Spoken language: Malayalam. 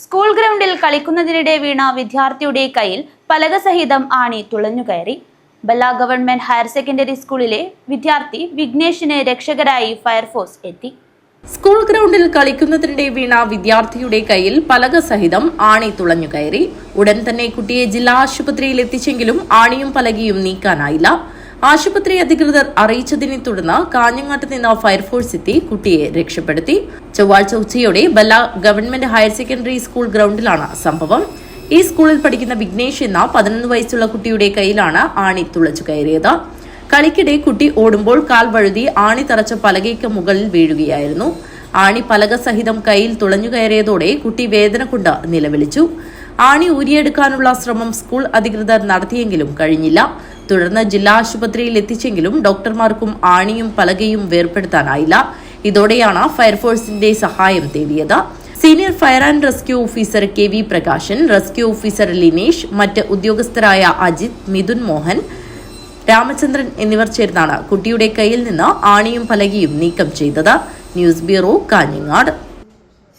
സ്കൂൾ ഗ്രൗണ്ടിൽ കളിക്കുന്നതിനിടെ വീണ വിദ്യാർത്ഥിയുടെ കയ്യിൽ പലക സഹിതം ആണി തുളഞ്ഞുകയറി. ബല്ല ഗവൺമെന്റ് ഹയർ സെക്കൻഡറി സ്കൂളിലെ വിദ്യാർത്ഥി വിഘ്നേഷിന് രക്ഷകരായി ഫയർഫോഴ്സ് എത്തി. സ്കൂൾ ഗ്രൗണ്ടിൽ കളിക്കുന്നതിനിടെ വീണ വിദ്യാർത്ഥിയുടെ കയ്യിൽ പലക സഹിതം ആണി തുളഞ്ഞുകയറി. ഉടൻ തന്നെ കുട്ടിയെ ജില്ലാ ആശുപത്രിയിൽ എത്തിച്ചെങ്കിലും ആണിയും പലകയും നീക്കാനായില്ല. ആശുപത്രി അധികൃതർ അറിയിച്ചതിനെ തുടർന്ന് കാഞ്ഞങ്ങാട്ട് നിന്ന് ഫയർഫോഴ്സ് എത്തി കുട്ടിയെ രക്ഷപ്പെടുത്തി. ചൊവ്വാഴ്ച ഉച്ചയോടെ ബല്ല ഗവൺമെന്റ് ഹയർ സെക്കൻഡറി സ്കൂൾ ഗ്രൗണ്ടിലാണ് സംഭവം. ഈ സ്കൂളിൽ പഠിക്കുന്ന വിഘ്നേഷ് എന്ന 11 വയസ്സുള്ള കുട്ടിയുടെ കയ്യിലാണ് ആണി തുളച്ചു കയറിയത്. കളിക്കിടെ കുട്ടി ഓടുമ്പോൾ കാൽ വഴുതി ആണി തറച്ച പലകയ്ക്ക് മുകളിൽ വീഴുകയായിരുന്നു. ആണി പലക സഹിതം കയ്യിൽ തുളഞ്ഞു കയറിയതോടെ കുട്ടി വേദന കൊണ്ട് നിലവിളിച്ചു. ആണി ഊരിയെടുക്കാനുള്ള ശ്രമം സ്കൂൾ അധികൃതർ നടത്തിയെങ്കിലും കഴിഞ്ഞില്ല. തുടർന്ന് ജില്ലാ ആശുപത്രിയിൽ എത്തിച്ചെങ്കിലും ഡോക്ടർമാർക്കും ആണിയും പലകയും വേർപെടുത്താനായില്ല. ഇതോടെയാണ് ഫയർഫോഴ്സിന്റെ സഹായം തേടിയത്. Senior fire and rescue officer KV Prakashan, rescue officer Linesh, മറ്റ് ഉദ്യോഗസ്ഥരായ അജിത്, മിഥുൻ മോഹൻ, രാമചന്ദ്രൻ എന്നിവർ ചേർന്നാണ് കുട്ടിയുടെ കയ്യിൽ നിന്ന് ആണിയും പലകയും നീക്കം ചെയ്തത്. News bureau, Kanhangad.